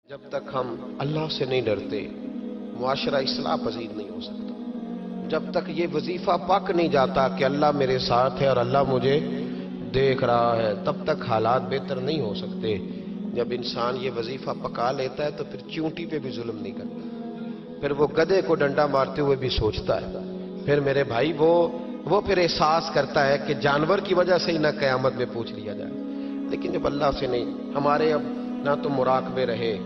جب تک ہم اللہ سے نہیں ڈرتے معاشرہ اصلاح پذیر نہیں ہو سکتا. جب تک یہ وظیفہ پک نہیں جاتا کہ اللہ میرے ساتھ ہے اور اللہ مجھے دیکھ رہا ہے, تب تک حالات بہتر نہیں ہو سکتے. جب انسان یہ وظیفہ پکا لیتا ہے تو پھر چونٹی پہ بھی ظلم نہیں کرتا, پھر وہ گدھے کو ڈنڈا مارتے ہوئے بھی سوچتا ہے. پھر میرے بھائی وہ پھر احساس کرتا ہے کہ جانور کی وجہ سے ہی نہ قیامت میں پوچھ لیا جائے. لیکن جب اللہ سے نہیں, ہمارے اب نہ تو مراقبے رہے,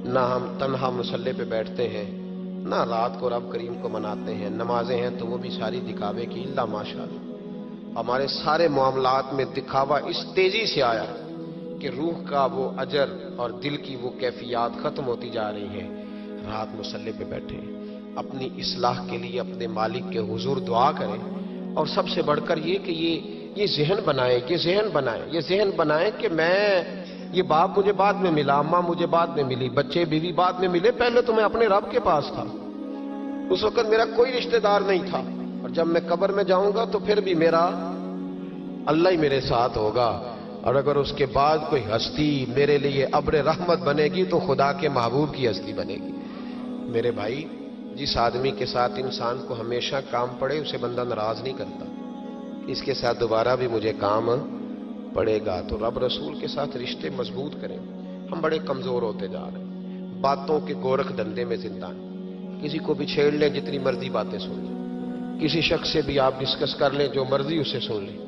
نہ ہم تنہا مصلی پہ بیٹھتے ہیں, نہ رات کو رب کریم کو مناتے ہیں. نمازیں ہیں تو وہ بھی ساری دکھاوے کی, اللہ ماشاءاللہ. ہمارے سارے معاملات میں دکھاوا اس تیزی سے آیا کہ روح کا وہ اجر اور دل کی وہ کیفیات ختم ہوتی جا رہی ہیں. رات مصلی پہ بیٹھے, اپنی اصلاح کے لیے اپنے مالک کے حضور دعا کریں, اور سب سے بڑھ کر یہ کہ یہ ذہن بنائیں کہ میں, یہ باپ مجھے بعد میں ملا, اماں مجھے بعد میں ملی, بچے بیوی بعد میں ملے, پہلے تو میں اپنے رب کے پاس تھا. اس وقت میرا کوئی رشتہ دار نہیں تھا, اور جب میں قبر میں جاؤں گا تو پھر بھی میرا اللہ ہی میرے ساتھ ہوگا. اور اگر اس کے بعد کوئی ہستی میرے لیے ابر رحمت بنے گی تو خدا کے محبوب کی ہستی بنے گی. میرے بھائی, جس آدمی کے ساتھ انسان کو ہمیشہ کام پڑے اسے بندہ ناراض نہیں کرتا. اس کے ساتھ دوبارہ بھی مجھے کام پڑے گا. تو رب رسول کے ساتھ رشتے مضبوط کریں. ہم بڑے کمزور ہوتے جا رہے ہیں, باتوں کے گورکھ دھندے میں زندہ ہیں. کسی کو بھی چھیڑ لیں, جتنی مرضی باتیں سن لیں. کسی شخص سے بھی آپ ڈسکس کر لیں, جو مرضی اسے سن لیں.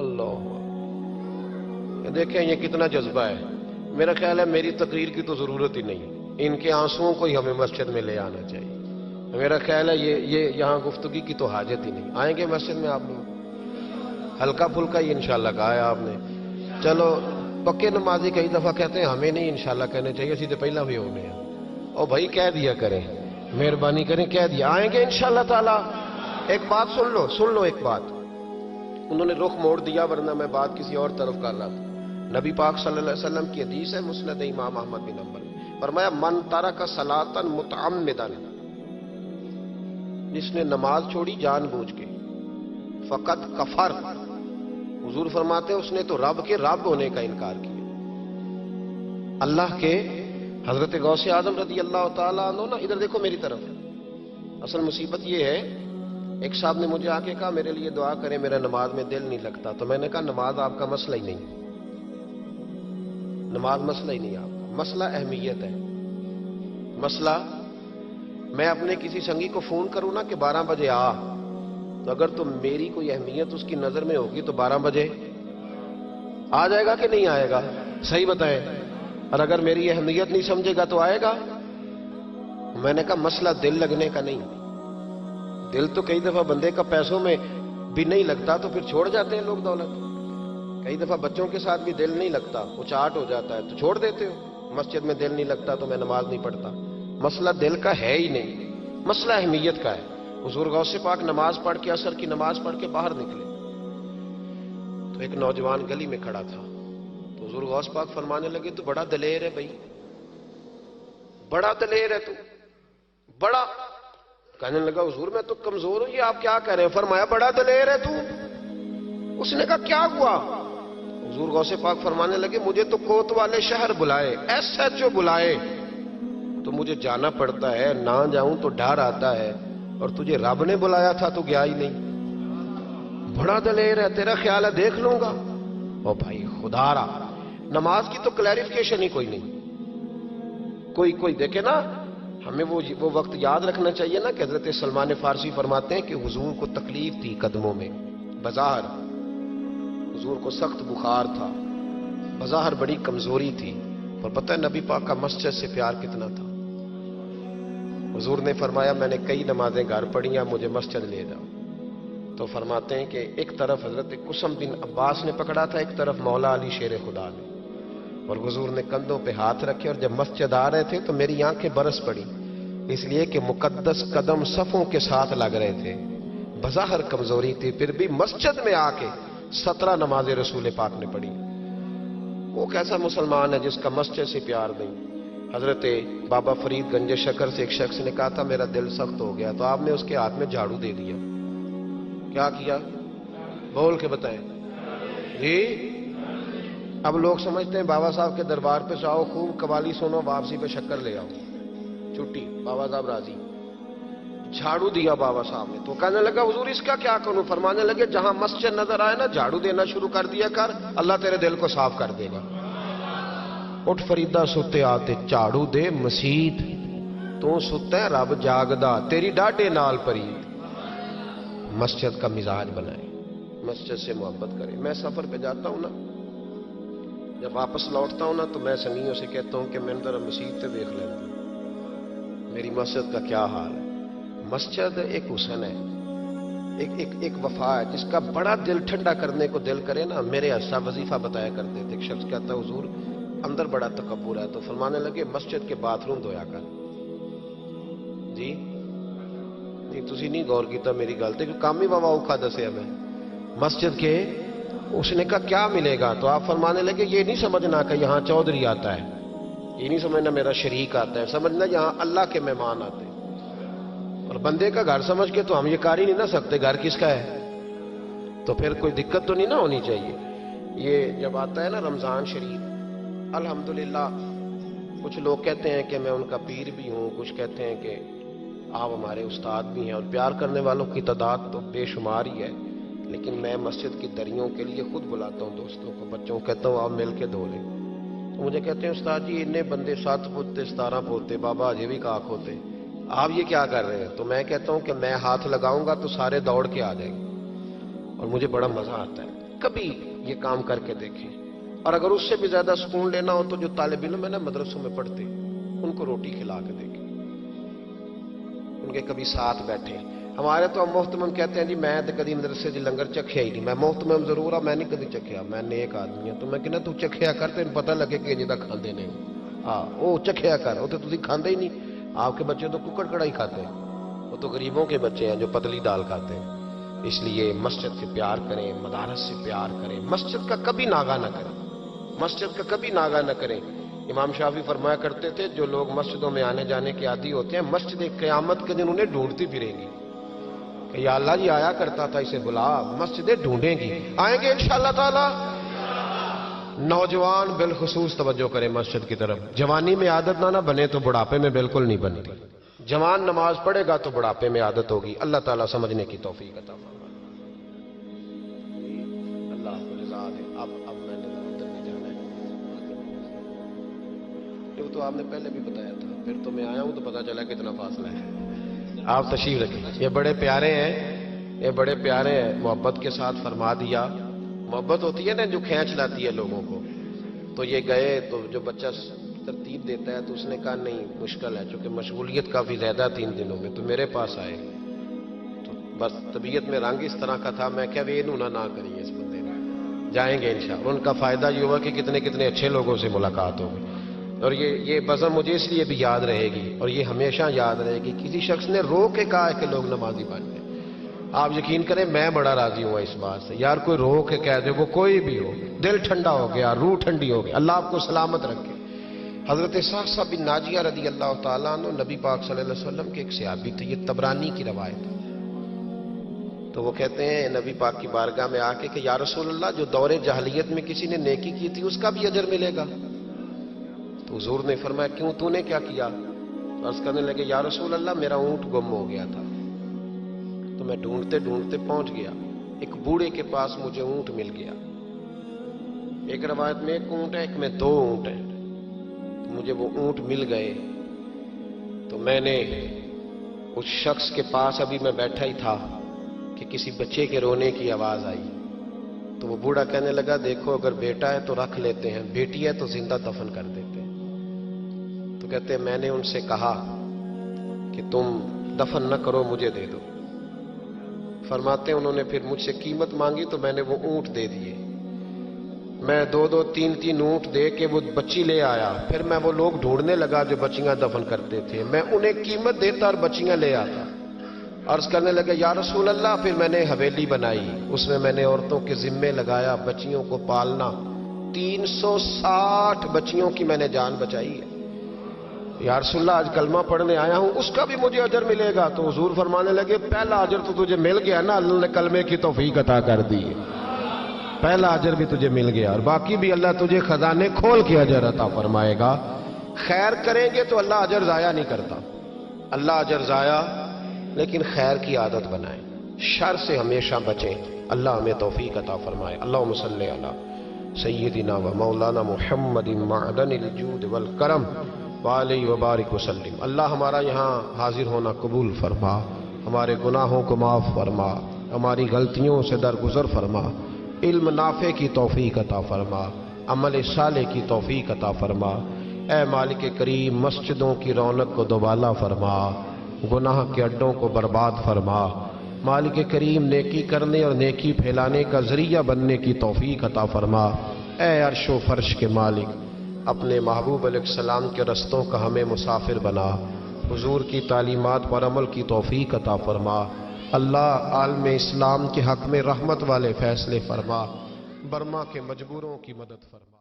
اللہ دیکھیں یہ کتنا جذبہ ہے. میرا خیال ہے میری تقریر کی تو ضرورت ہی نہیں, ان کے آنسوؤں کو ہی ہمیں مسجد میں لے آنا چاہیے. میرا خیال ہے یہ یہاں گفتگی کی تو حاجت ہی نہیں. آئیں گے مسجد میں آپ لوگ؟ ہلکا پھلکا ہی انشاءاللہ کہا ہے آپ نے. چلو, پکے نمازی کئی دفعہ کہتے ہیں ہمیں نہیں انشاءاللہ کہنے چاہیے, اسی تو پہلا بھی ہونے ہیں. اور بھائی کہہ دیا کریں, مہربانی کریں, کہہ دیا. آئیں گے انشاءاللہ تعالی. ایک بات سن لو ایک بات. انہوں نے رخ موڑ دیا, ورنہ میں بات کسی اور طرف کر رہا تھا. نبی پاک صلی اللہ علیہ وسلم کی حدیث ہے, مسند امام احمد بن حنبل, فرمایا من ترک صلاۃ متعمدا, جس نے نماز چھوڑی جان بوجھ کے, فقط کفر. حضور فرماتے ہیں اس نے تو رب کے رب ہونے کا انکار کیا. اللہ کے حضرت غوث اعظم رضی اللہ تعالیٰ عنہ نا, ادھر دیکھو میری طرف. اصل مصیبت یہ ہے, ایک صاحب نے مجھے آ کے کہا میرے لیے دعا کریں, میرا نماز میں دل نہیں لگتا. تو میں نے کہا نماز آپ کا مسئلہ ہی نہیں, نماز مسئلہ ہی نہیں آپ کا. مسئلہ اہمیت ہے. مسئلہ میں اپنے کسی سنگی کو فون کروں نا کہ 12 بجے آ, تو اگر تو میری کوئی اہمیت اس کی نظر میں ہوگی تو 12 بجے آ جائے گا کہ نہیں آئے گا؟ صحیح بتائیں. اور اگر میری اہمیت نہیں سمجھے گا تو آئے گا؟ میں نے کہا مسئلہ دل لگنے کا نہیں. دل تو کئی دفعہ بندے کا پیسوں میں بھی نہیں لگتا تو پھر چھوڑ جاتے ہیں لوگ دولت. کئی دفعہ بچوں کے ساتھ بھی دل نہیں لگتا, وہ چاٹ ہو جاتا ہے تو چھوڑ دیتے ہو. مسجد میں دل نہیں لگتا تو میں نماز نہیں پڑھتا. مسئلہ دل کا ہے ہی نہیں, مسئلہ اہمیت کا ہے. حضور غوث پاک نماز پڑھ کے, عصر کی نماز پڑھ کے باہر نکلے تو ایک نوجوان گلی میں کھڑا تھا. تو حضور غوث پاک فرمانے لگے تو بڑا دلیر ہے بھائی, بڑا دلیر ہے تو, بڑا. کہنے لگا حضور میں تو کمزور ہوں, یہ آپ کیا کہہ رہے ہیں؟ فرمایا بڑا دلیر ہے تو. اس نے کہا کیا ہوا؟ حضور غوث پاک فرمانے لگے مجھے تو کوت والے شہر بلائے, SHO بلائے تو مجھے جانا پڑتا ہے, نہ جاؤں تو ڈر آتا ہے, اور تجھے رب نے بلایا تھا تو گیا ہی نہیں. بڑا دلیر ہے, تیرا خیال ہے دیکھ لوں گا. او بھائی خدا را, نماز کی تو کلیریفیکیشن ہی کوئی نہیں. کوئی دیکھے نا, ہمیں وہ وقت یاد رکھنا چاہیے نا کہ حضرت سلمان فارسی فرماتے ہیں کہ حضور کو تکلیف تھی قدموں میں. بظاہر حضور کو سخت بخار تھا, بظاہر بڑی کمزوری تھی, اور پتہ ہے نبی پاک کا مسجد سے پیار کتنا تھا. حضور نے فرمایا میں نے کئی نمازیں گھر پڑھی ہیں, مجھے مسجد لے جاؤ. تو فرماتے ہیں کہ ایک طرف حضرت قسم بن عباس نے پکڑا تھا, ایک طرف مولا علی شیر خدا نے, اور حضور نے کندھوں پہ ہاتھ رکھے, اور جب مسجد آ رہے تھے تو میری آنکھیں برس پڑی, اس لیے کہ مقدس قدم صفوں کے ساتھ لگ رہے تھے. بظاہر کمزوری تھی, پھر بھی مسجد میں آ کے 17 نمازیں رسول پاک نے پڑھی. وہ کیسا مسلمان ہے جس کا مسجد سے پیار نہیں؟ حضرت بابا فرید گنج شکر سے ایک شخص نے کہا تھا میرا دل سخت ہو گیا، تو آپ نے اس کے ہاتھ میں جھاڑو دے دیا. کیا کیا؟ بول کے بتائیں جی. اب لوگ سمجھتے ہیں بابا صاحب کے دربار پہ جاؤ، خوب قوالی سنو، واپسی پہ شکر لے آؤ، چھٹی، بابا صاحب راضی. جھاڑو دیا بابا صاحب نے، تو کہنے لگا حضور اس کا کیا کروں؟ فرمانے لگے جہاں مسجد نظر آئے نا جھاڑو دینا شروع کر دیا کر، اللہ تیرے دل کو صاف کر دے گا. اٹھ فریدا ستے آتے جھاڑو دے مسیت، تو ستا ہے رب جاگدا تیری ڈاڈے نال پرید. مسجد کا مزاج بنائے، مسجد سے محبت کرے. میں سفر پہ جاتا ہوں نا، جب واپس لوٹتا ہوں نا تو میں سنگیوں سے کہتا ہوں کہ میں ذرا مسجد سے دیکھ لیتا ہوں میری مسجد کا کیا حال ہے. مسجد ایک حسن ہے، ایک وفا ہے جس کا بڑا دل ٹھنڈا کرنے کو دل کرے نا. میرے حصہ وظیفہ بتایا کرتے تھے، ایک شخص کہتا حضور اندر بڑا تکبر ہے، تو فرمانے لگے مسجد کے باتھ روم دھویا کر. جی نہیں تسی نہیں غور کیتا میری گل تے، کام ہی بابا اوکھا دسیا میں. مسجد کے اس نے کہا کیا ملے گا؟ تو آپ فرمانے لگے یہ نہیں سمجھنا کہ یہاں چودھری آتا ہے، یہ نہیں سمجھنا میرا شریک آتا ہے، سمجھنا یہاں اللہ کے مہمان آتے ہیں. اور بندے کا گھر سمجھ کے تو ہم یہ کر ہی نہیں نہ سکتے گھر کس کا ہے، تو پھر کوئی دقت تو نہیں نہ ہونی چاہیے. یہ جب آتا ہے نا رمضان شریف، الحمدللہ کچھ لوگ کہتے ہیں کہ میں ان کا پیر بھی ہوں، کچھ کہتے ہیں کہ آپ ہمارے استاد بھی ہیں، اور پیار کرنے والوں کی تعداد تو بے شمار ہی ہے. لیکن میں مسجد کی دریوں کے لیے خود بلاتا ہوں دوستوں کو، بچوں کو کہتا ہوں آپ مل کے دھو لیں. تو مجھے کہتے ہیں استاد جی اتنے بندے 7 پوتے 17 پوتے بابا اجے بھی کاک ہوتے، آپ یہ کیا کر رہے ہیں؟ تو میں کہتا ہوں کہ میں ہاتھ لگاؤں گا تو سارے دوڑ کے آ جائیں گے، اور مجھے بڑا مزہ آتا ہے. کبھی یہ کام کر کے دیکھیں. اور اگر اس سے بھی زیادہ سکون لینا ہو تو جو طالب علم ہے نا مدرسوں میں پڑھتے ان کو روٹی کھلا کے دیکھیں، ان کے کبھی ساتھ بیٹھے. ہمارے تو ہم محتمم کہتے ہیں جی میں تو کدی مدرسے جی لنگر چکھیا ہی نہیں. میں محتمم ضرور ہوں، میں نہیں کدی چکھیا، میں نیک آدمی ہوں. تو میں کہنا تو چکھیا کر تین پتہ لگے کہ جی کھاندے نہیں. ہاں وہ چکھیا کر، وہ تو تسی کھاندے ہی نہیں. آپ کے بچے تو ککڑ کڑائی کھاتے ہیں، وہ تو غریبوں کے بچے ہیں جو پتلی دال کھاتے ہیں. اس لیے مسجد سے پیار کریں، مدارس سے پیار کریں، مسجد کا کبھی ناغہ نہ کریں، مسجد کا کبھی ناغہ نہ کریں. امام شافعی فرمایا کرتے تھے جو لوگ مسجدوں میں آنے جانے کے عادی ہوتے ہیں مسجد قیامت کے دن انہیں ڈھونڈتی پھریں گی کہ یا اللہ جی آیا کرتا تھا اسے بلا، مسجدیں ڈھونڈیں گی. آئیں گے انشاءاللہ تعالی. نوجوان بالخصوص توجہ کریں مسجد کی طرف. جوانی میں عادت نہ بنے تو بڑھاپے میں بالکل نہیں بنتی. جوان نماز پڑھے گا تو بڑھاپے میں عادت ہوگی. اللہ تعالیٰ سمجھنے کی توفیق عطا فرمائے. اللہ کو رضا دے. اب میں نے اندر نہیں جانا ہے، تو آپ نے پہلے بھی بتایا تھا، پھر تو میں آیا ہوں تو پتا چلا کتنا فاصلہ ہے. آپ تشریف رکھیں. یہ بڑے پیارے ہیں، یہ بڑے پیارے ہیں، محبت کے ساتھ فرما دیا. محبت ہوتی ہے نا جو کھینچ لاتی ہے لوگوں کو. تو یہ گئے تو جو بچہ ترتیب دیتا ہے تو اس نے کہا نہیں مشکل ہے، چونکہ مشغولیت کافی زیادہ 3 دنوں میں، تو میرے پاس آئے. تو بس طبیعت میں رنگ اس طرح کا تھا، میں کیا وہ انہوں نہ کریں اس بندے نے. جائیں گے انشاءاللہ. ان کا فائدہ یہ ہوا کہ کتنے کتنے اچھے لوگوں سے ملاقات ہوگی. اور یہ بزم مجھے اس لیے بھی یاد رہے گی، اور یہ ہمیشہ یاد رہے گی. کسی شخص نے رو کے کہا ہے کہ لوگ نمازی بن جائیں. آپ یقین کریں میں بڑا راضی ہوں اس بات سے. یار کوئی رو کے کہہ دے، وہ کوئی بھی ہو، دل ٹھنڈا ہو گیا، روح ٹھنڈی ہو گئی. اللہ آپ کو سلامت رکھے. حضرت صاحب بن ناجیہ رضی اللہ تعالیٰ عنہ نبی پاک صلی اللہ علیہ وسلم کے ایک صحابی تھے. یہ طبرانی کی روایت ہے. تو وہ کہتے ہیں نبی پاک کی بارگاہ میں آ کے کہ یا رسول اللہ جو دور جاہلیت میں کسی نے نیکی کی تھی اس کا بھی اجر ملے گا؟ تو حضور نے فرمایا کیوں، تو نے کیا کیا؟ عرض کرنے لگے یا رسول اللہ میرا اونٹ گم ہو گیا تھا، تو میں ڈھونڈتے ڈھونڈتے پہنچ گیا، ایک بوڑھے کے پاس مجھے اونٹ مل گیا. ایک روایت میں 1 اونٹ ہے، ایک میں 2 اونٹ ہیں. تو مجھے وہ اونٹ مل گئے. تو میں نے اس شخص کے پاس ابھی میں بیٹھا ہی تھا کہ کسی بچے کے رونے کی آواز آئی. تو وہ بوڑھا کہنے لگا دیکھو اگر بیٹا ہے تو رکھ لیتے ہیں، بیٹی ہے تو زندہ دفن کر دیتے ہیں. تو کہتے ہیں میں نے ان سے کہا کہ تم دفن نہ کرو مجھے دے دو. فرماتے ہیں انہوں نے پھر مجھ سے قیمت مانگی تو میں نے وہ اونٹ دے دیے. میں 2 3 اونٹ دے کے وہ بچی لے آیا. پھر میں وہ لوگ ڈھونڈنے لگا جو بچیاں دفن کرتے تھے، میں انہیں قیمت دیتا اور بچیاں لے آتا. عرض کرنے لگے یا رسول اللہ پھر میں نے حویلی بنائی، اس میں میں نے عورتوں کے ذمے لگایا بچیوں کو پالنا. 360 بچیوں کی میں نے جان بچائی ہے. یا رسول اللہ آج کلمہ پڑھنے آیا ہوں اس کا بھی مجھے اجر ملے گا؟ تو حضور فرمانے لگے پہلا اجر تو تجھے مل گیا نا، اللہ نے کلمے کی توفیق عطا کر دی ہے، پہلا اجر بھی تجھے مل گیا، اور باقی بھی اللہ تجھے خزانے کھول کے اجر عطا فرمائے گا. خیر کریں گے تو اللہ اجر ضائع نہیں کرتا، اللہ اجر ضائع، لیکن خیر کی عادت بنائیں، شر سے ہمیشہ بچیں. اللہ ہمیں توفیق عطا فرمائے. اللہم صلی علی سیدنا و مولانا محمد معدن الجود والکرم وعلیہ وبارک وسلم. اللہ ہمارا یہاں حاضر ہونا قبول فرما، ہمارے گناہوں کو معاف فرما، ہماری غلطیوں سے درگزر فرما، علم نافع کی توفیق عطا فرما، عمل صالح کی توفیق عطا فرما. اے مالک کریم مسجدوں کی رونق کو دوبالا فرما، گناہ کے اڈوں کو برباد فرما. مالک کریم نیکی کرنے اور نیکی پھیلانے کا ذریعہ بننے کی توفیق عطا فرما. اے عرش و فرش کے مالک اپنے محبوب علیہ السلام کے رستوں کا ہمیں مسافر بنا، حضور کی تعلیمات پر عمل کی توفیق عطا فرما. اللہ عالم اسلام کے حق میں رحمت والے فیصلے فرما، برما کے مجبوروں کی مدد فرما.